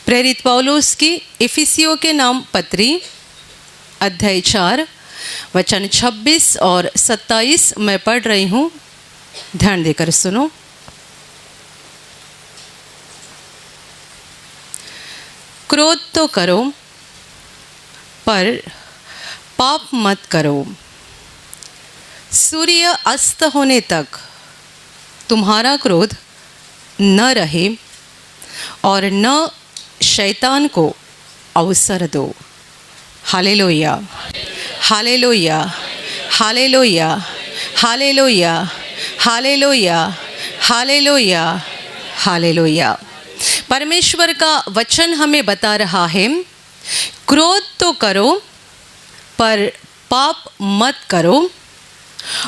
प्रेरित पौलुस की इफिसियों के नाम पत्री अध्याय 4 वचन 26 और 27 मैं पढ़ रही हूँ, ध्यान देकर सुनो। क्रोध तो करो पर पाप मत करो। सूर्य अस्त होने तक तुम्हारा क्रोध न रहे और न शैतान को अवसर दो। Hallelujah, hallelujah, hallelujah, hallelujah, hallelujah, hallelujah, hallelujah. परमेश्वर का वचन हमें बता रहा है, क्रोध तो करो पर पाप मत करो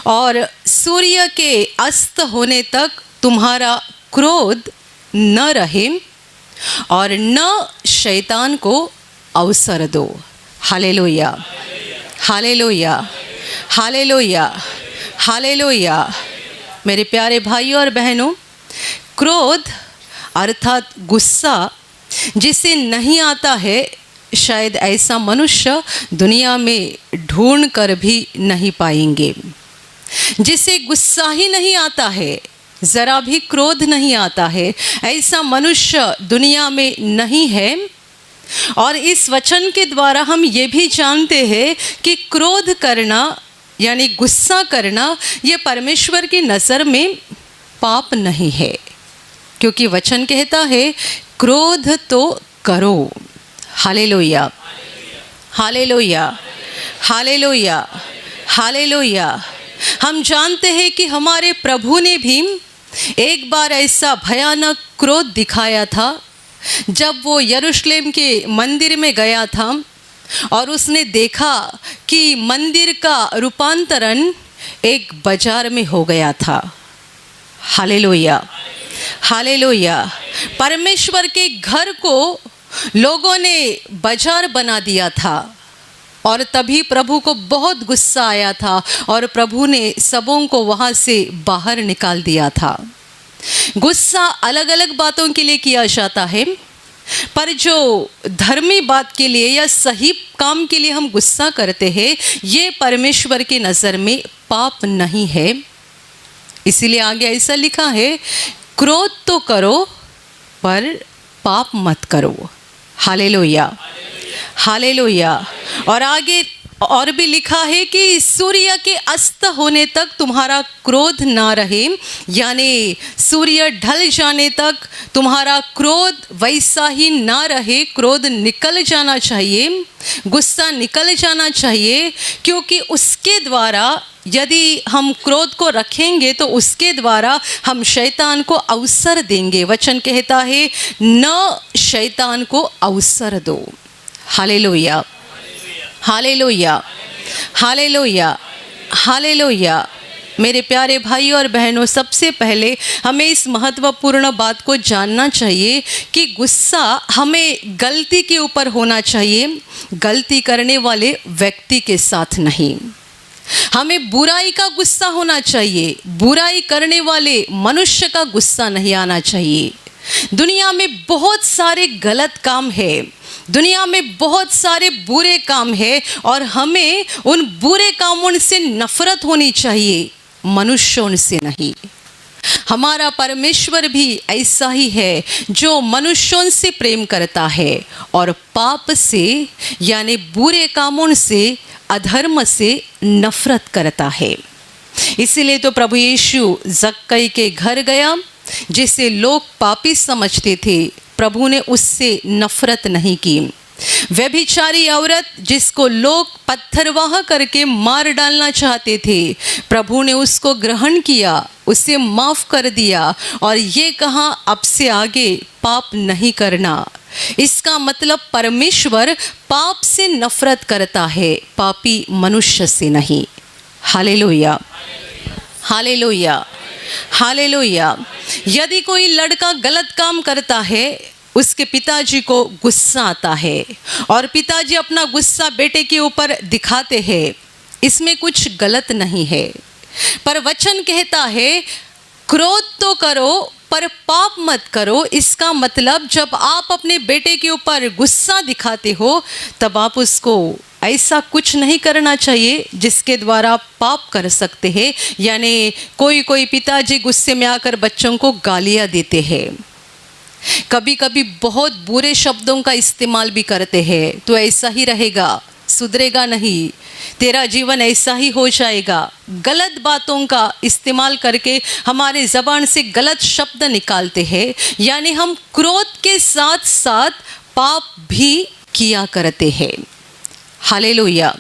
और सूर्य के अस्त होने तक तुम्हारा क्रोध न रहे और न शैतान को अवसर दो। Hallelujah, hallelujah, hallelujah, hallelujah. मेरे प्यारे भाइयों और बहनों, क्रोध अर्थात गुस्सा जिसे नहीं आता है, शायद ऐसा मनुष्य दुनिया में ढूंढ कर भी नहीं पाएंगे। जिसे गुस्सा ही नहीं आता है, ज़रा भी क्रोध नहीं आता है, ऐसा मनुष्य दुनिया में नहीं है। और इस वचन के द्वारा हम ये भी जानते हैं कि क्रोध करना यानी गुस्सा करना ये परमेश्वर की नज़र में पाप नहीं है, क्योंकि वचन कहता है क्रोध तो करो। Hallelujah, hallelujah, hallelujah, hallelujah. हम जानते हैं कि हमारे प्रभु ने भी एक बार ऐसा भयानक क्रोध दिखाया था जब वो यरूशलेम के मंदिर में गया था और उसने देखा कि मंदिर का रूपांतरण एक बाजार में हो गया था। Hallelujah, hallelujah. परमेश्वर के घर को लोगों ने बाजार बना दिया था और तभी प्रभु को बहुत गुस्सा आया था और प्रभु ने सबों को वहाँ से बाहर निकाल दिया था। गुस्सा अलग अलग बातों के लिए किया जाता है, पर जो धर्मी बात के लिए या सही काम के लिए हम गुस्सा करते हैं, ये परमेश्वर की नज़र में पाप नहीं है। इसीलिए आगे ऐसा लिखा है, क्रोध तो करो पर पाप मत करो। Hallelujah, hallelujah. और आगे और भी लिखा है कि सूर्य के अस्त होने तक तुम्हारा क्रोध ना रहे, यानी सूर्य ढल जाने तक तुम्हारा क्रोध वैसा ही ना रहे। क्रोध निकल जाना चाहिए, गुस्सा निकल जाना चाहिए, क्योंकि उसके द्वारा यदि हम क्रोध को रखेंगे तो उसके द्वारा हम शैतान को अवसर देंगे। वचन कहता है न शैतान को अवसर दो। Hallelujah, hallelujah, hallelujah, hallelujah. मेरे प्यारे भाइयों और बहनों, सबसे पहले हमें इस महत्वपूर्ण बात को जानना चाहिए कि गुस्सा हमें गलती के ऊपर होना चाहिए, गलती करने वाले व्यक्ति के साथ नहीं। हमें बुराई का गुस्सा होना चाहिए, बुराई करने वाले मनुष्य का गुस्सा नहीं आना चाहिए। दुनिया में बहुत सारे गलत काम है, दुनिया में बहुत सारे बुरे काम है और हमें उन बुरे कामों से नफरत होनी चाहिए, मनुष्यों से नहीं। हमारा परमेश्वर भी ऐसा ही है जो मनुष्यों से प्रेम करता है और पाप से यानी बुरे कामों से, अधर्म से नफरत करता है। इसीलिए तो प्रभु यीशु जक्कई के घर गया, जिसे लोग पापी समझते थे, प्रभु ने उससे नफरत नहीं की। व्यभिचारी औरत जिसको लोग पत्थरवाह करके मार डालना चाहते थे, प्रभु ने उसको ग्रहण किया, उसे माफ कर दिया और ये कहा अब से आगे पाप नहीं करना। इसका मतलब परमेश्वर पाप से नफरत करता है, पापी मनुष्य से नहीं। Hallelujah, hallelujah, hallelujah. यदि कोई लड़का गलत काम करता है, उसके पिताजी को गुस्सा आता है और पिताजी अपना गुस्सा बेटे के ऊपर दिखाते हैं, इसमें कुछ गलत नहीं है। पर वचन कहता है क्रोध तो करो पर पाप मत करो। इसका मतलब जब आप अपने बेटे के ऊपर गुस्सा दिखाते हो तब आप उसको ऐसा कुछ नहीं करना चाहिए जिसके द्वारा आप पाप कर सकते हैं। यानी कोई पिताजी गुस्से में आकर बच्चों को गालियां देते हैं, कभी कभी बहुत बुरे शब्दों का इस्तेमाल भी करते हैं। तो ऐसा ही रहेगा, सुधरेगा नहीं, तेरा जीवन ऐसा ही हो जाएगा। गलत बातों का इस्तेमाल करके हमारे ज़बान से गलत शब्द निकालते हैं, यानी हम क्रोध के साथ साथ पाप भी किया करते हैं। हालेलुया।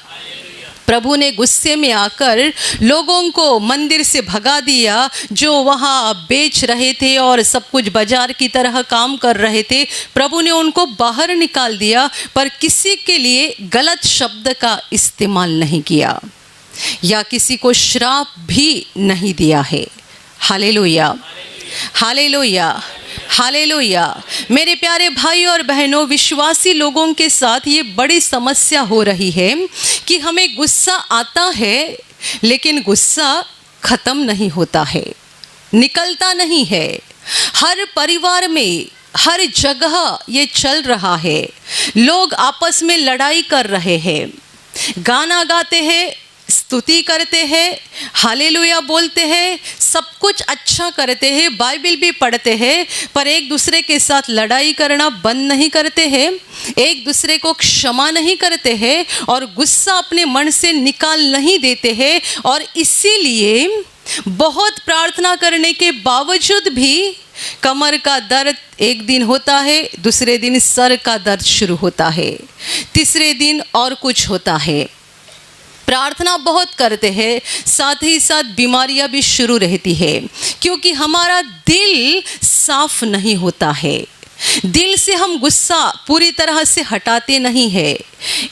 प्रभु ने गुस्से में आकर लोगों को मंदिर से भगा दिया। जो वहाँ बेच रहे थे और सब कुछ बाजार की तरह काम कर रहे थे, प्रभु ने उनको बाहर निकाल दिया, पर किसी के लिए गलत शब्द का इस्तेमाल नहीं किया या किसी को श्राप भी नहीं दिया है। Hallelujah, hallelujah, hallelujah. मेरे प्यारे भाई और बहनों, विश्वासी लोगों के साथ ये बड़ी समस्या हो रही है कि हमें गुस्सा आता है लेकिन गुस्सा ख़त्म नहीं होता है, निकलता नहीं है। हर परिवार में, हर जगह ये चल रहा है। लोग आपस में लड़ाई कर रहे हैं, गाना गाते हैं, स्तुति करते हैं, हालेलुया बोलते हैं, सब कुछ अच्छा करते हैं, बाइबल भी पढ़ते हैं, पर एक दूसरे के साथ लड़ाई करना बंद नहीं करते हैं, एक दूसरे को क्षमा नहीं करते हैं और गुस्सा अपने मन से निकाल नहीं देते हैं। और इसीलिए बहुत प्रार्थना करने के बावजूद भी कमर का दर्द एक दिन होता है, दूसरे दिन सर का दर्द शुरू होता है, तीसरे दिन और कुछ होता है। प्रार्थना बहुत करते हैं, साथ ही साथ बीमारियां भी शुरू रहती है, क्योंकि हमारा दिल साफ नहीं होता है। दिल से हम गुस्सा पूरी तरह से हटाते नहीं है।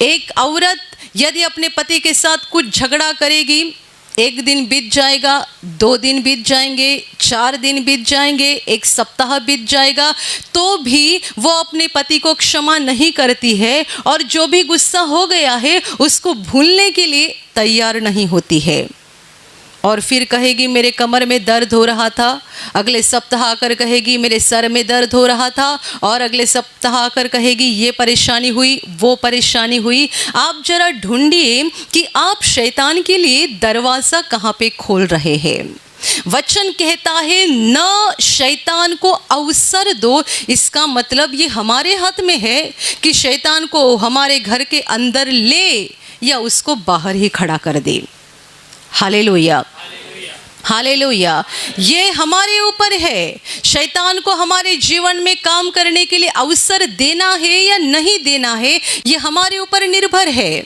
एक औरत यदि अपने पति के साथ कुछ झगड़ा करेगी, एक दिन बीत जाएगा, 2 दिन बीत जाएंगे, 4 दिन बीत जाएंगे, 1 सप्ताह बीत जाएगा, तो भी वो अपने पति को क्षमा नहीं करती है और जो भी गुस्सा हो गया है उसको भूलने के लिए तैयार नहीं होती है। और फिर कहेगी मेरे कमर में दर्द हो रहा था, अगले सप्ताह आकर कहेगी मेरे सर में दर्द हो रहा था, और अगले सप्ताह आकर कहेगी ये परेशानी हुई, वो परेशानी हुई। आप जरा ढूंढिए कि आप शैतान के लिए दरवाज़ा कहाँ पे खोल रहे हैं। वचन कहता है न शैतान को अवसर दो। इसका मतलब ये हमारे हाथ में है कि शैतान को हमारे घर के अंदर ले या उसको बाहर ही खड़ा कर दे। Hallelujah, hallelujah. ये हमारे ऊपर है। शैतान को हमारे जीवन में काम करने के लिए अवसर देना है या नहीं देना है, ये हमारे ऊपर निर्भर है।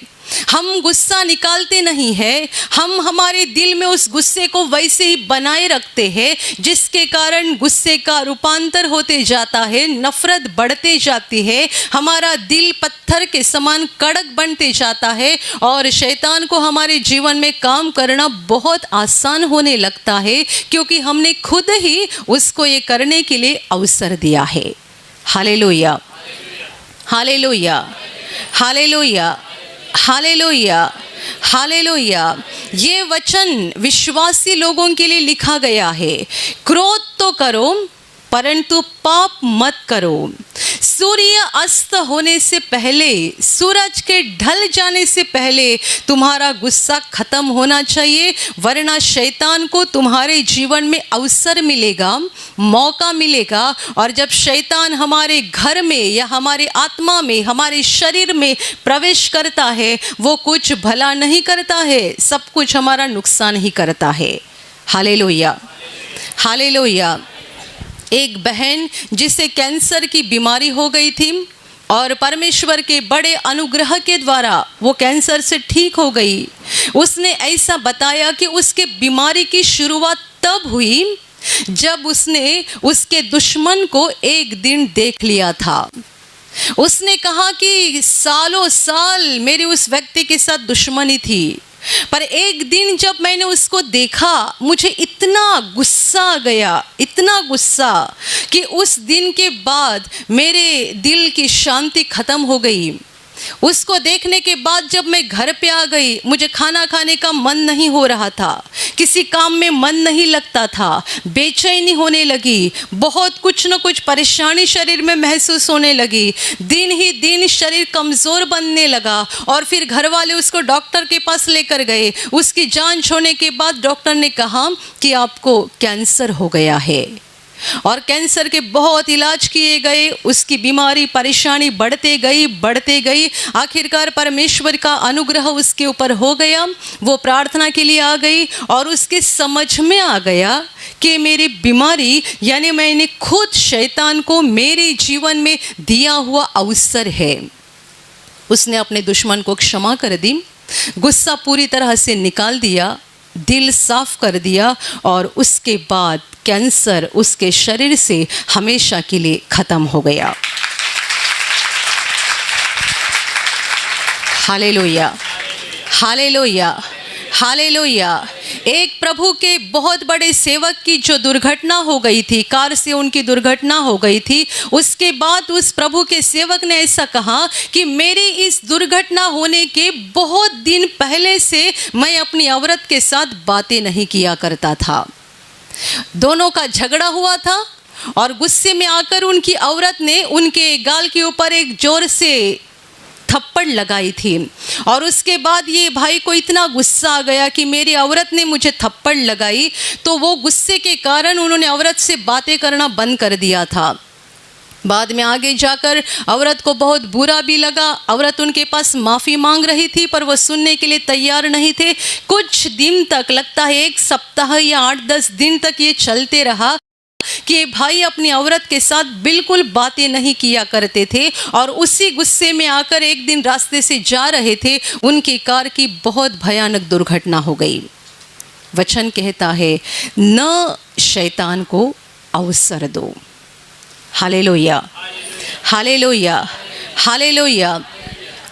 हम गुस्सा निकालते नहीं है, हम हमारे दिल में उस गुस्से को वैसे ही बनाए रखते हैं, जिसके कारण गुस्से का रूपांतर होते जाता है, नफरत बढ़ते जाती है, हमारा दिल पत्थर के समान कड़क बनते जाता है और शैतान को हमारे जीवन में काम करना बहुत आसान होने लगता है, क्योंकि हमने खुद ही उसको ये करने के लिए अवसर दिया है। Hallelujah, hallelujah, hallelujah, hallelujah, hallelujah. ये वचन विश्वासी लोगों के लिए लिखा गया है। क्रोध तो करो परंतु पाप मत करो। सूर्य अस्त होने से पहले, सूरज के ढल जाने से पहले तुम्हारा गुस्सा खत्म होना चाहिए, वरना शैतान को तुम्हारे जीवन में अवसर मिलेगा, मौका मिलेगा। और जब शैतान हमारे घर में या हमारे आत्मा में, हमारे शरीर में प्रवेश करता है, वो कुछ भला नहीं करता है, सब कुछ हमारा नुकसान ही करता है। Hallelujah, hallelujah. एक बहन जिसे कैंसर की बीमारी हो गई थी और परमेश्वर के बड़े अनुग्रह के द्वारा वो कैंसर से ठीक हो गई। उसने ऐसा बताया कि उसके बीमारी की शुरुआत तब हुई जब उसने उसके दुश्मन को एक दिन देख लिया था। उसने कहा कि सालों साल मेरी उस व्यक्ति के साथ दुश्मनी थी, पर एक दिन जब मैंने उसको देखा मुझे इतना गुस्सा आ गया, इतना गुस्सा कि उस दिन के बाद मेरे दिल की शांति खत्म हो गई। उसको देखने के बाद जब मैं घर पे आ गई, मुझे खाना खाने का मन नहीं हो रहा था, किसी काम में मन नहीं लगता था, बेचैनी होने लगी, बहुत कुछ न कुछ परेशानी शरीर में महसूस होने लगी। दिन ही दिन शरीर कमज़ोर बनने लगा और फिर घर वाले उसको डॉक्टर के पास लेकर गए। उसकी जांच होने के बाद डॉक्टर ने कहा कि आपको कैंसर हो गया है और कैंसर के बहुत इलाज किए गए। उसकी बीमारी परेशानी बढ़ते गई। आखिरकार परमेश्वर का अनुग्रह उसके ऊपर हो गया। वो प्रार्थना के लिए आ गई और उसके समझ में आ गया कि मेरी बीमारी यानी मैंने खुद शैतान को मेरे जीवन में दिया हुआ अवसर है। उसने अपने दुश्मन को क्षमा कर दी, गुस्सा पूरी तरह से निकाल दिया, दिल साफ कर दिया और उसके बाद कैंसर उसके शरीर से हमेशा के लिए ख़त्म हो गया। Hallelujah, hallelujah, hallelujah. एक प्रभु के बहुत बड़े सेवक की जो दुर्घटना हो गई थी, कार से उनकी दुर्घटना हो गई थी, उसके बाद उस प्रभु के सेवक ने ऐसा कहा कि मेरी इस दुर्घटना होने के बहुत दिन पहले से मैं अपनी औरत के साथ बातें नहीं किया करता था। दोनों का झगड़ा हुआ था और गुस्से में आकर उनकी औरत ने उनके गाल के ऊपर एक जोर से थप्पड़ लगाई थी और उसके बाद ये भाई को इतना गुस्सा आ गया कि मेरी औरत ने मुझे थप्पड़ लगाई, तो वो गुस्से के कारण उन्होंने औरत से बातें करना बंद कर दिया था। बाद में आगे जाकर औरत को बहुत बुरा भी लगा। औरत उनके पास माफ़ी मांग रही थी पर वो सुनने के लिए तैयार नहीं थे। कुछ दिन तक, लगता है 1 सप्ताह या 8-10 दिन तक ये चलते रहा कि ये भाई अपनी औरत के साथ बिल्कुल बातें नहीं किया करते थे और उसी गुस्से में आकर एक दिन रास्ते से जा रहे थे, उनकी कार की बहुत भयानक दुर्घटना हो गई। वचन कहता है न शैतान को अवसर दो। Hallelujah, hallelujah, hallelujah.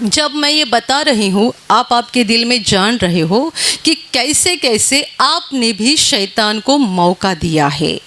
जब मैं ये बता रही हूँ, आप आपके दिल में जान रहे हो कि कैसे कैसे आपने भी शैतान को मौका दिया है,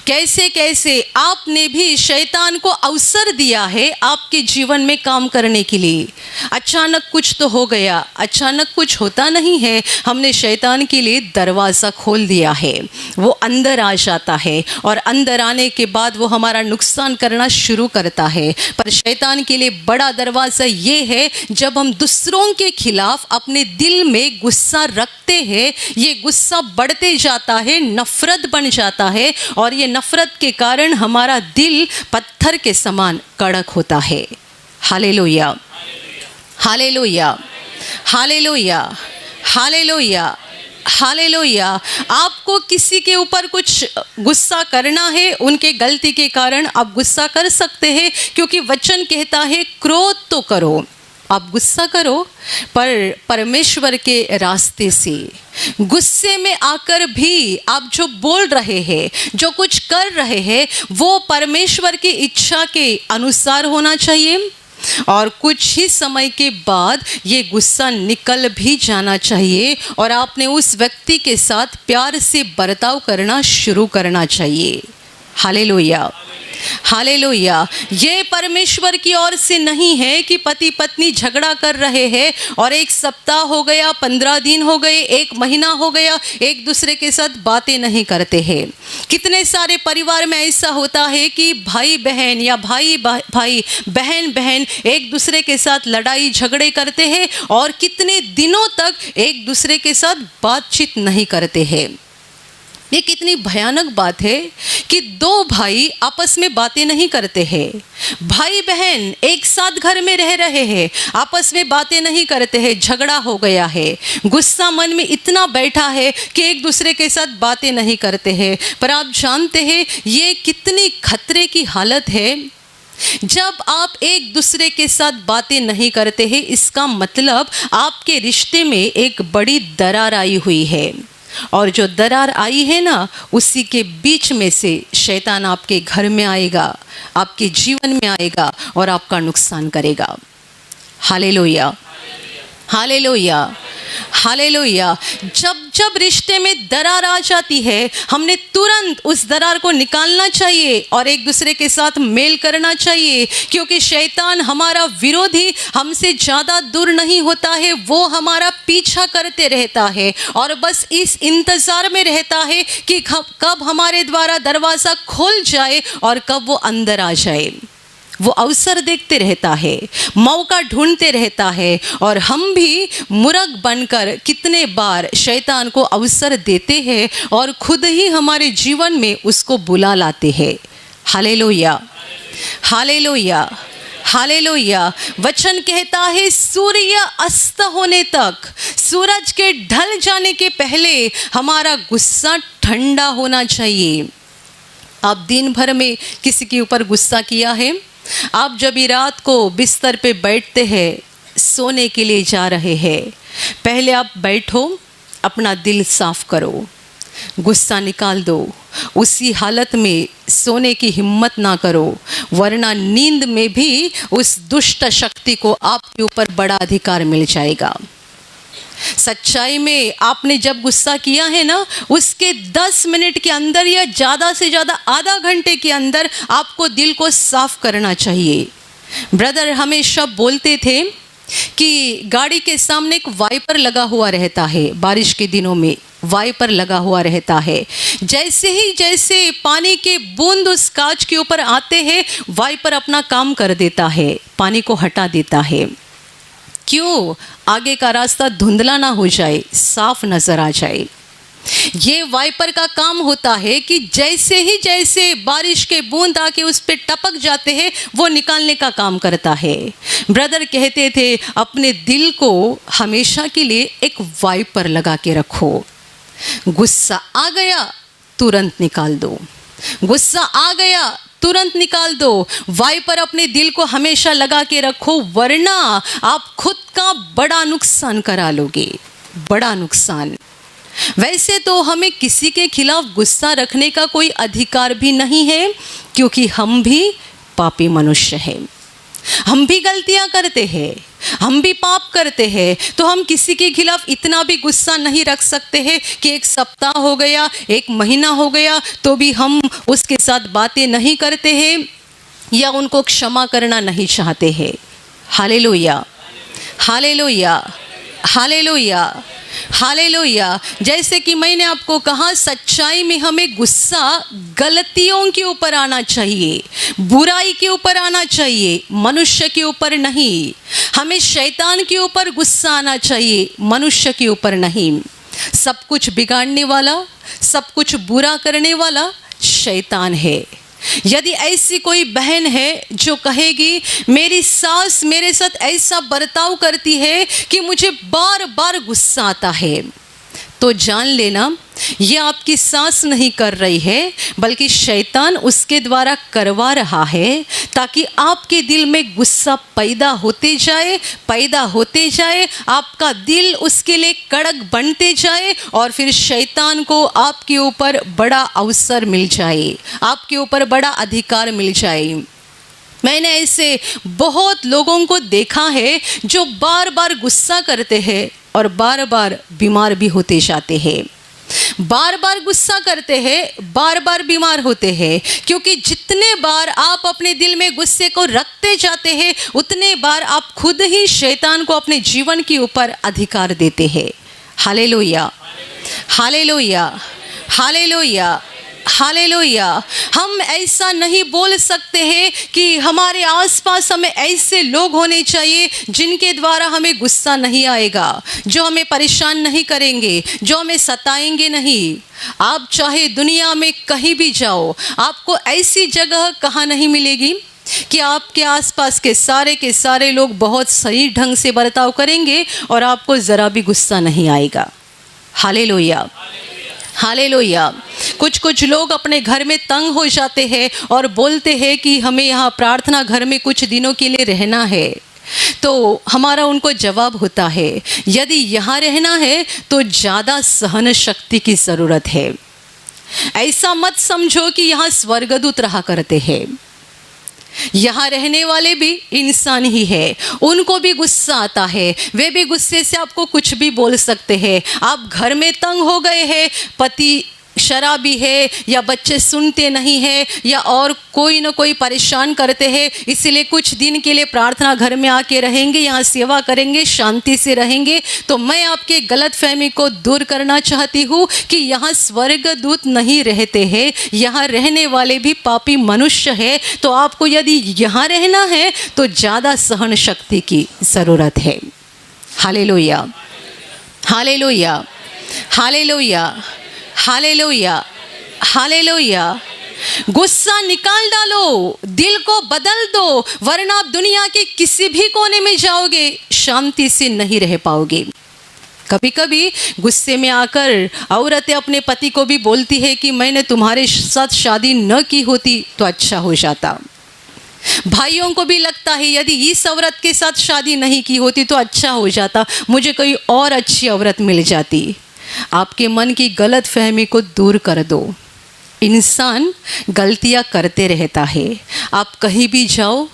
कैसे कैसे आपने भी शैतान को अवसर दिया है आपके जीवन में काम करने के लिए। अचानक कुछ तो हो गया, अचानक कुछ होता नहीं है। हमने शैतान के लिए दरवाज़ा खोल दिया है, वो अंदर आ जाता है और अंदर आने के बाद वो हमारा नुकसान करना शुरू करता है। पर शैतान के लिए बड़ा दरवाज़ा ये है, जब हम दूसरों के खिलाफ अपने दिल में गुस्सा रखते हैं, ये गुस्सा बढ़ते जाता है, नफ़रत बन जाता है और ये नफ़रत के कारण हमारा दिल पत्थर के समान कड़क होता है। Hallelujah, hallelujah, hallelujah, hallelujah, hallelujah. आपको किसी के ऊपर कुछ गुस्सा करना है, उनके गलती के कारण आप गुस्सा कर सकते हैं, क्योंकि वचन कहता है क्रोध तो करो, आप गुस्सा करो पर परमेश्वर के रास्ते से। गुस्से में आकर भी आप जो बोल रहे हैं, जो कुछ कर रहे हैं, वो परमेश्वर की इच्छा के अनुसार होना चाहिए और कुछ ही समय के बाद ये गुस्सा निकल भी जाना चाहिए और आपने उस व्यक्ति के साथ प्यार से बर्ताव करना शुरू करना चाहिए। Hallelujah, hallelujah. ये परमेश्वर की ओर से नहीं है कि पति पत्नी झगड़ा कर रहे हैं और 1 सप्ताह हो गया, 15 दिन हो गए, 1 महीना हो गया, एक दूसरे के साथ बातें नहीं करते हैं। कितने सारे परिवार में ऐसा होता है कि भाई बहन या भाई बहन बहन एक दूसरे के साथ लड़ाई झगड़े करते हैं और कितने दिनों तक एक दूसरे के साथ बातचीत नहीं करते हैं। ये कितनी भयानक बात है कि 2 भाई आपस में बातें नहीं करते हैं, भाई बहन एक साथ घर में रह रहे हैं, आपस में बातें नहीं करते हैं, झगड़ा हो गया है, गुस्सा मन में इतना बैठा है कि एक दूसरे के साथ बातें नहीं करते हैं। पर आप जानते हैं ये कितनी खतरे की हालत है। जब आप एक दूसरे के साथ बातें नहीं करते हैं, इसका मतलब आपके रिश्ते में एक बड़ी दरार आई हुई है और जो दरार आई है ना, उसी के बीच में से शैतान आपके घर में आएगा, आपके जीवन में आएगा और आपका नुकसान करेगा। Hallelujah, hallelujah, hallelujah. जब जब रिश्ते में दरार आ जाती है, हमने तुरंत उस दरार को निकालना चाहिए और एक दूसरे के साथ मेल करना चाहिए, क्योंकि शैतान हमारा विरोधी हमसे ज़्यादा दूर नहीं होता है। वो हमारा पीछा करते रहता है और बस इस इंतज़ार में रहता है कि कब हमारे द्वारा दरवाज़ा खोल जाए और कब वो अंदर आ जाए। वो अवसर देखते रहता है, मौका ढूंढते रहता है, और हम भी मूर्ख बनकर कितने बार शैतान को अवसर देते हैं और खुद ही हमारे जीवन में उसको बुला लाते हैं। Hallelujah, hallelujah, hallelujah. वचन कहता है सूर्य अस्त होने तक, सूरज के ढल जाने के पहले हमारा गुस्सा ठंडा होना चाहिए। आप दिन भर में किसी के ऊपर गुस्सा किया है? आप जब भी रात को बिस्तर पे बैठते हैं, सोने के लिए जा रहे हैं, पहले आप बैठो, अपना दिल साफ करो, गुस्सा निकाल दो। उसी हालत में सोने की हिम्मत ना करो, वरना नींद में भी उस दुष्ट शक्ति को आपके ऊपर बड़ा अधिकार मिल जाएगा। सच्चाई में आपने जब गुस्सा किया है ना, उसके 10 मिनट के अंदर या ज़्यादा से ज़्यादा आधा घंटे के अंदर आपको दिल को साफ करना चाहिए। ब्रदर हमेशा बोलते थे कि गाड़ी के सामने एक वाइपर लगा हुआ रहता है, बारिश के दिनों में वाइपर लगा हुआ रहता है। जैसे पानी के बूंद उस कांच के ऊपर आते हैं, वाइपर अपना काम कर देता है, पानी को हटा देता है। क्यों? आगे का रास्ता धुंधला ना हो जाए, साफ नजर आ जाए। ये वाइपर का काम होता है कि जैसे बारिश के बूंद आके उस पे टपक जाते हैं, वो निकालने का काम करता है। ब्रदर कहते थे अपने दिल को हमेशा के लिए एक वाइपर लगा के रखो। गुस्सा आ गया तुरंत निकाल दो, गुस्सा आ गया तुरंत निकाल दो। वाइपर अपने दिल को हमेशा लगा के रखो, वरना आप खुद का बड़ा नुकसान करा लोगे, बड़ा नुकसान। वैसे तो हमें किसी के खिलाफ गुस्सा रखने का कोई अधिकार भी नहीं है, क्योंकि हम भी पापी मनुष्य हैं, हम भी गलतियां करते हैं, हम भी पाप करते हैं। तो हम किसी के खिलाफ इतना भी गुस्सा नहीं रख सकते हैं कि एक सप्ताह हो गया, एक महीना हो गया, तो भी हम उसके साथ बातें नहीं करते हैं या उनको क्षमा करना नहीं चाहते हैं। Hallelujah, hallelujah, hallelujah, hallelujah. जैसे कि मैंने आपको कहा, सच्चाई में हमें गुस्सा गलतियों के ऊपर आना चाहिए, बुराई के ऊपर आना चाहिए, मनुष्य के ऊपर नहीं। हमें शैतान के ऊपर गुस्सा आना चाहिए, मनुष्य के ऊपर नहीं। सब कुछ बिगाड़ने वाला, सब कुछ बुरा करने वाला शैतान है। यदि ऐसी कोई बहन है जो कहेगी मेरी सास मेरे साथ ऐसा बर्ताव करती है कि मुझे बार बार गुस्सा आता है, तो जान लेना ये आपकी सास नहीं कर रही है, बल्कि शैतान उसके द्वारा करवा रहा है, ताकि आपके दिल में गुस्सा पैदा होते जाए, आपका दिल उसके लिए कड़क बनते जाए, और फिर शैतान को आपके ऊपर बड़ा अवसर मिल जाए, आपके ऊपर बड़ा अधिकार मिल जाए। मैंने ऐसे बहुत लोगों को देखा है जो बार बार गुस्सा करते हैं और बार बार बीमार भी होते जाते हैं। बार बार गुस्सा करते हैं, बार बार बीमार होते हैं, क्योंकि जितने बार आप अपने दिल में गुस्से को रखते जाते हैं, उतने बार आप खुद ही शैतान को अपने जीवन के ऊपर अधिकार देते हैं। Hallelujah, hallelujah, hallelujah, hallelujah. हम ऐसा नहीं बोल सकते हैं कि हमारे आसपास हमें ऐसे लोग होने चाहिए जिनके द्वारा हमें गुस्सा नहीं आएगा, जो हमें परेशान नहीं करेंगे, जो हमें सताएंगे नहीं। आप चाहे दुनिया में कहीं भी जाओ, आपको ऐसी जगह कहाँ नहीं मिलेगी कि आपके आसपास के सारे लोग बहुत सही ढंग से बर्ताव करेंगे और आपको ज़रा भी गुस्सा नहीं आएगा। Hallelujah, hallelujah. कुछ लोग अपने घर में तंग हो जाते हैं और बोलते हैं कि हमें यहाँ प्रार्थना घर में कुछ दिनों के लिए रहना है, तो हमारा उनको जवाब होता है, यदि यहाँ रहना है तो ज़्यादा सहन शक्ति की ज़रूरत है। ऐसा मत समझो कि यहाँ स्वर्गदूत रहा करते हैं। यहाँ रहने वाले भी इंसान ही है, उनको भी गुस्सा आता है, वे भी गुस्से से आपको कुछ भी बोल सकते हैं। आप घर में तंग हो गए हैं, पति शराबी है या बच्चे सुनते नहीं है या और कोई ना कोई परेशान करते हैं, इसीलिए कुछ दिन के लिए प्रार्थना घर में आके रहेंगे, यहाँ सेवा करेंगे, शांति से रहेंगे। तो मैं आपके गलत फहमी को दूर करना चाहती हूँ कि यहाँ स्वर्गदूत नहीं रहते हैं, यहाँ रहने वाले भी पापी मनुष्य है। तो आपको यदि यहाँ रहना है तो ज़्यादा सहन शक्ति की ज़रूरत है। Hallelujah, hallelujah, hallelujah, hallelujah, hallelujah. गुस्सा निकाल डालो, दिल को बदल दो, वरना आप दुनिया के किसी भी कोने में जाओगे, शांति से नहीं रह पाओगे। कभी कभी गुस्से में आकर औरतें अपने पति को भी बोलती है कि मैंने तुम्हारे साथ शादी न की होती तो अच्छा हो जाता। भाइयों को भी लगता है यदि इस औरत के साथ शादी नहीं की होती तो अच्छा हो जाता, मुझे कोई और अच्छी औरत मिल जाती। आपके मन की गलत फहमी को दूर कर दो। इंसान गलतियां करते रहता है। आप कहीं भी जाओ,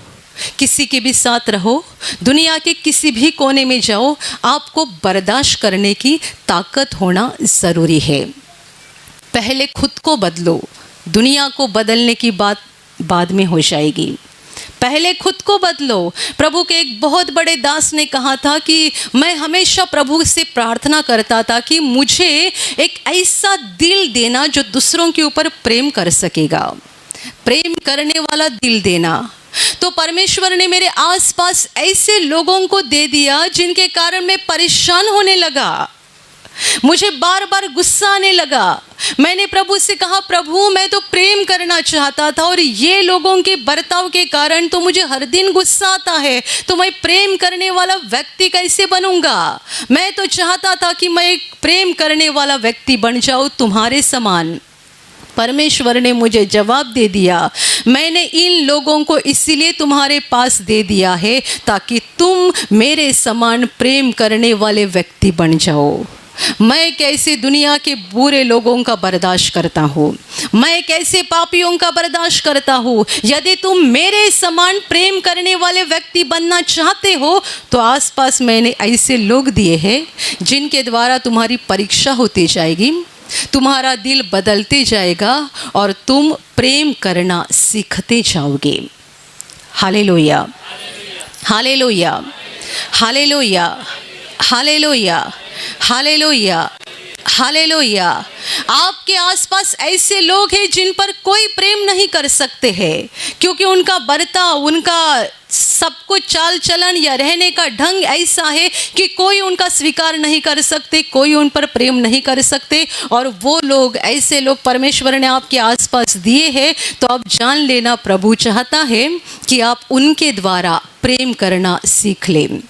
किसी के भी साथ रहो, दुनिया के किसी भी कोने में जाओ, आपको बर्दाश्त करने की ताकत होना ज़रूरी है। पहले खुद को बदलो, दुनिया को बदलने की बात बाद में हो जाएगी। पहले खुद को बदलो। प्रभु के एक बहुत बड़े दास ने कहा था कि मैं हमेशा प्रभु से प्रार्थना करता था कि मुझे एक ऐसा दिल देना जो दूसरों के ऊपर प्रेम कर सकेगा, प्रेम करने वाला दिल देना। तो परमेश्वर ने मेरे आसपास ऐसे लोगों को दे दिया जिनके कारण मैं परेशान होने लगा, मुझे बार बार गुस्सा आने लगा। मैंने प्रभु से कहा, प्रभु मैं तो प्रेम करना चाहता था और ये लोगों के बर्ताव के कारण तो मुझे हर दिन गुस्सा आता है, तो मैं प्रेम करने वाला व्यक्ति कैसे बनूंगा? मैं तो चाहता था कि मैं एक प्रेम करने वाला व्यक्ति बन जाऊं तुम्हारे समान। परमेश्वर ने मुझे जवाब दे दिया, मैंने इन लोगों को इसीलिए तुम्हारे पास दे दिया है ताकि तुम मेरे समान प्रेम करने वाले व्यक्ति बन जाओ। मैं कैसे दुनिया के बुरे लोगों का बर्दाश्त करता हूँ, मैं कैसे पापियों का बर्दाश्त करता हूँ। यदि तुम मेरे समान प्रेम करने वाले व्यक्ति बनना चाहते हो तो आसपास मैंने ऐसे लोग दिए हैं जिनके द्वारा तुम्हारी परीक्षा होती जाएगी, तुम्हारा दिल बदलते जाएगा और तुम प्रेम करना सीखते जाओगे। Hallelujah, hallelujah, hallelujah, hallelujah, hallelujah, hallelujah. आपके आसपास ऐसे लोग हैं जिन पर कोई प्रेम नहीं कर सकते हैं, क्योंकि उनका बर्ताव, उनका सब कुछ चाल चलन या रहने का ढंग ऐसा है कि कोई उनका स्वीकार नहीं कर सकते, कोई उन पर प्रेम नहीं कर सकते। और वो लोग, ऐसे लोग परमेश्वर ने आपके आसपास दिए हैं, तो आप जान लेना प्रभु चाहता है कि आप उनके द्वारा प्रेम करना सीख लें।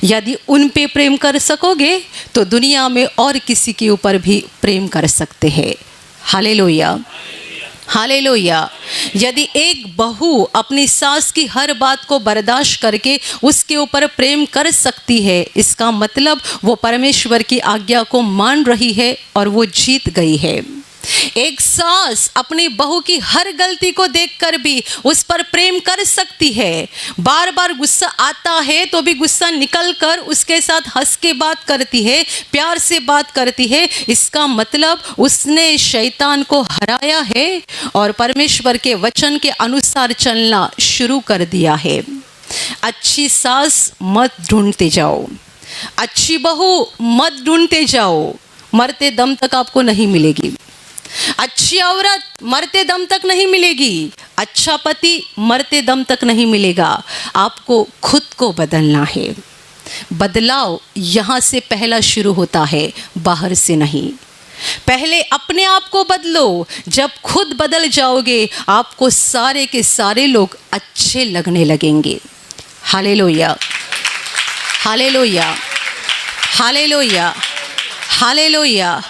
यदि उन पे प्रेम कर सकोगे तो दुनिया में और किसी के ऊपर भी प्रेम कर सकते हैं। Hallelujah, hallelujah. यदि एक बहू अपनी सास की हर बात को बर्दाश्त करके उसके ऊपर प्रेम कर सकती है, इसका मतलब वो परमेश्वर की आज्ञा को मान रही है और वो जीत गई है। एक सास अपनी बहू की हर गलती को देखकर भी उस पर प्रेम कर सकती है। बार बार गुस्सा आता है तो भी गुस्सा निकलकर उसके साथ हंस के बात करती है, प्यार से बात करती है। इसका मतलब उसने शैतान को हराया है और परमेश्वर के वचन के अनुसार चलना शुरू कर दिया है। अच्छी सास मत ढूंढते जाओ, अच्छी बहू मत ढूंढते जाओ, मरते दम तक आपको नहीं मिलेगी। अच्छी औरत मरते दम तक नहीं मिलेगी, अच्छा पति मरते दम तक नहीं मिलेगा। आपको खुद को बदलना है। बदलाव यहाँ से पहला शुरू होता है, बाहर से नहीं। पहले अपने आप को बदलो। जब खुद बदल जाओगे आपको सारे के सारे लोग अच्छे लगने लगेंगे। Hallelujah, hallelujah, hallelujah, hallelujah.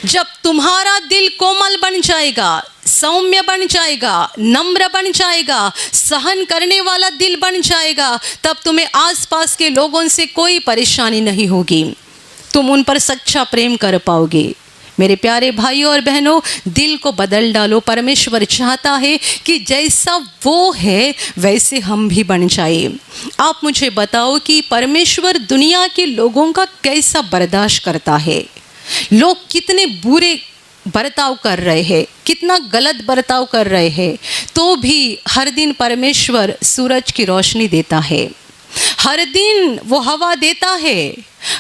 जब तुम्हारा दिल कोमल बन जाएगा, सौम्य बन जाएगा, नम्र बन जाएगा, सहन करने वाला दिल बन जाएगा, तब तुम्हें आसपास के लोगों से कोई परेशानी नहीं होगी। तुम उन पर सच्चा प्रेम कर पाओगे। मेरे प्यारे भाइयों और बहनों, दिल को बदल डालो। परमेश्वर चाहता है कि जैसा वो है वैसे हम भी बन जाए। आप मुझे बताओ कि परमेश्वर दुनिया के लोगों का कैसा बर्दाश्त करता है। लोग कितने बुरे बर्ताव कर रहे हैं, कितना गलत बर्ताव कर रहे हैं, तो भी हर दिन परमेश्वर सूरज की रोशनी देता है, हर दिन वो हवा देता है,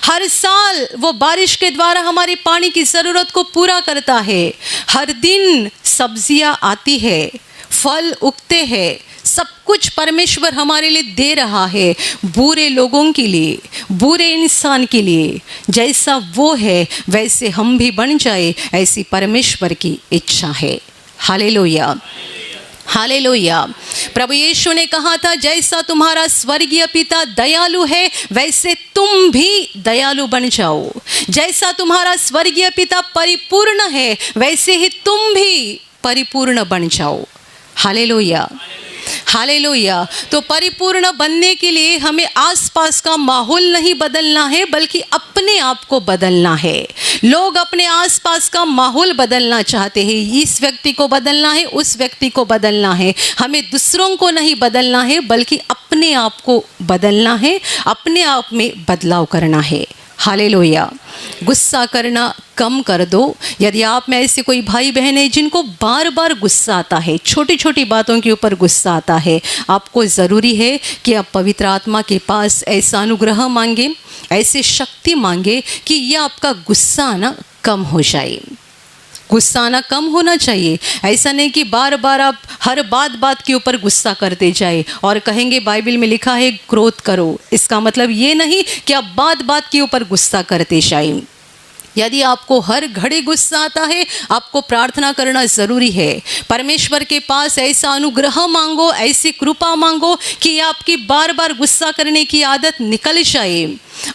हर साल वो बारिश के द्वारा हमारी पानी की ज़रूरत को पूरा करता है, हर दिन सब्जियां आती है, फल उगते हैं, सब कुछ परमेश्वर हमारे लिए दे रहा है। बुरे लोगों के लिए, बुरे इंसान के लिए जैसा वो है वैसे हम भी बन जाए, ऐसी परमेश्वर की इच्छा है। Hallelujah, hallelujah. प्रभु यीशु ने कहा था, जैसा तुम्हारा स्वर्गीय पिता दयालु है वैसे तुम भी दयालु बन जाओ। जैसा तुम्हारा स्वर्गीय पिता परिपूर्ण है वैसे ही तुम भी परिपूर्ण बन जाओ। Hallelujah, hallelujah. तो परिपूर्ण बनने के लिए हमें आसपास का माहौल नहीं बदलना है, बल्कि अपने आप को बदलना है। लोग अपने आसपास का माहौल बदलना चाहते हैं, इस व्यक्ति को बदलना है, उस व्यक्ति को बदलना है। हमें दूसरों को नहीं बदलना है, बल्कि अपने आप को बदलना है, अपने आप में बदलाव करना है। हालेलुया। गुस्सा करना कम कर दो। यदि आप में ऐसे कोई भाई बहन है जिनको बार बार गुस्सा आता है, छोटी छोटी बातों के ऊपर गुस्सा आता है, आपको ज़रूरी है कि आप पवित्र आत्मा के पास ऐसा अनुग्रह मांगे, ऐसे शक्ति मांगे कि यह आपका गुस्सा ना कम हो जाए। गुस्सा आना कम होना चाहिए। ऐसा नहीं कि बार बार आप हर बात के ऊपर गुस्सा करते जाए और कहेंगे बाइबल में लिखा है क्रोध करो। इसका मतलब ये नहीं कि आप बात के ऊपर गुस्सा करते जाए। यदि आपको हर घड़ी गुस्सा आता है, आपको प्रार्थना करना ज़रूरी है। परमेश्वर के पास ऐसा अनुग्रह मांगो, ऐसी कृपा मांगो कि आपकी बार बार गुस्सा करने की आदत निकल जाए।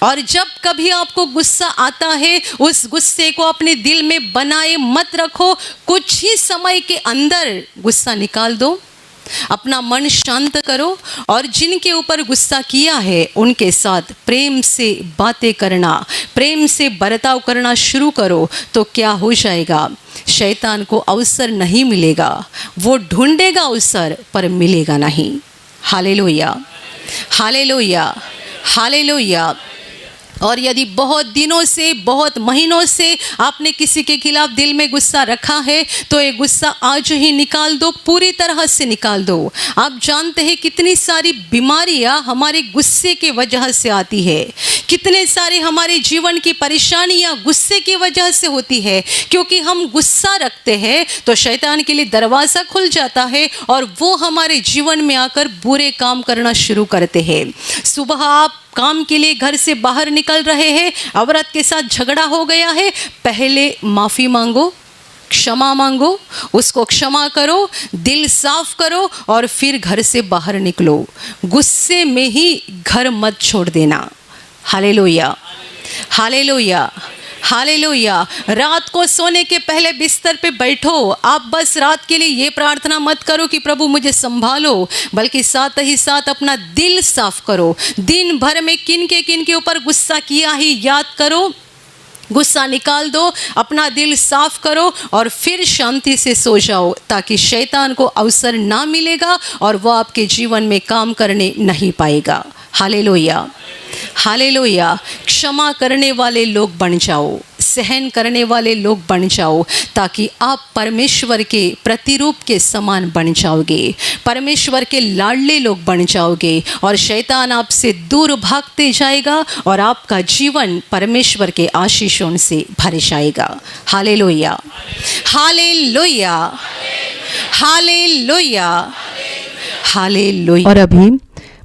और जब कभी आपको गुस्सा आता है, उस गुस्से को अपने दिल में बनाए मत रखो। कुछ ही समय के अंदर गुस्सा निकाल दो, अपना मन शांत करो और जिनके ऊपर गुस्सा किया है उनके साथ प्रेम से बातें करना, प्रेम से बर्ताव करना शुरू करो। तो क्या हो जाएगा, शैतान को अवसर नहीं मिलेगा, वो ढूंढेगा अवसर पर मिलेगा नहीं। Hallelujah, hallelujah, hallelujah. और यदि बहुत दिनों से, बहुत महीनों से आपने किसी के खिलाफ दिल में गुस्सा रखा है, तो ये गुस्सा आज ही निकाल दो, पूरी तरह से निकाल दो। आप जानते हैं कितनी सारी बीमारियां हमारे गुस्से की वजह से आती है, कितने सारे हमारे जीवन की परेशानियां गुस्से की वजह से होती है। क्योंकि हम गुस्सा रखते हैं तो शैतान के लिए दरवाज़ा खुल जाता है और वो हमारे जीवन में आकर बुरे काम करना शुरू करते हैं। सुबह आप काम के लिए घर से बाहर निकल रहे हैं, औरत के साथ झगड़ा हो गया है, पहले माफ़ी मांगो, क्षमा मांगो, उसको क्षमा करो, दिल साफ करो और फिर घर से बाहर निकलो। गुस्से में ही घर मत छोड़ देना। Hallelujah, hallelujah, hallelujah. रात को सोने के पहले बिस्तर पे बैठो, आप बस रात के लिए ये प्रार्थना मत करो कि प्रभु मुझे संभालो, बल्कि साथ ही साथ अपना दिल साफ करो। दिन भर में किन के ऊपर गुस्सा किया ही याद करो, गुस्सा निकाल दो, अपना दिल साफ करो और फिर शांति से सो जाओ, ताकि शैतान को अवसर ना मिलेगा और वो आपके जीवन में काम करने नहीं पाएगा। Hallelujah, hallelujah. क्षमा करने वाले लोग बन जाओ, सहन करने वाले लोग बन जाओ, ताकि आप परमेश्वर के प्रतिरूप के समान बन जाओगे, परमेश्वर के लाडले लोग बन जाओगे और शैतान आपसे दूर भागते जाएगा और आपका जीवन परमेश्वर के आशीषों से भर जाएगा। Hallelujah, hallelujah, hallelujah, hallelujah. और अभी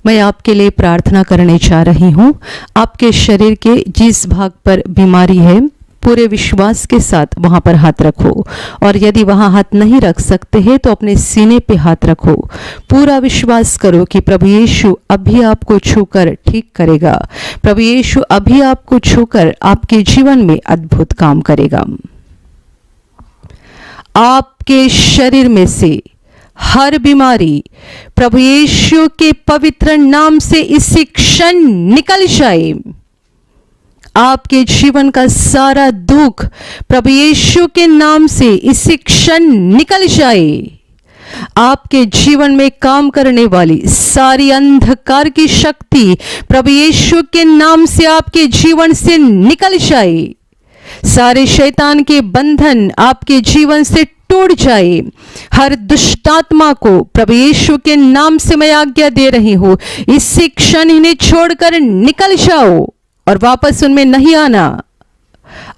मैं आपके लिए प्रार्थना करने जा रही हूँ। आपके शरीर के जिस भाग पर बीमारी है, पूरे विश्वास के साथ वहाँ पर हाथ रखो। और यदि वहाँ हाथ नहीं रख सकते हैं तो अपने सीने पे हाथ रखो। पूरा विश्वास करो कि प्रभु यीशु अभी आपको छूकर ठीक करेगा। प्रभु यीशु अभी आपको छूकर आपके जीवन में अद्भुत काम करेगा। आपके शरीर में से हर बीमारी प्रभु यीशु के पवित्र नाम से इसी क्षण निकल जाए। आपके जीवन का सारा दुख प्रभु यीशु के नाम से इसी क्षण निकल जाए। आपके जीवन में काम करने वाली सारी अंधकार की शक्ति प्रभु यीशु के नाम से आपके जीवन से निकल जाए। सारे शैतान के बंधन आपके जीवन से टूट जाए। हर दुष्टात्मा को प्रभु यीशु के नाम से मैं आज्ञा दे रही हूं, इसी क्षण इन्हें छोड़कर निकल जाओ और वापस उनमें नहीं आना।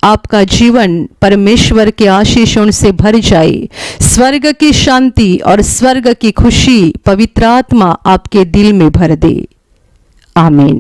आपका जीवन परमेश्वर के आशीषों से भर जाए। स्वर्ग की शांति और स्वर्ग की खुशी पवित्र आत्मा आपके दिल में भर दे। आमीन।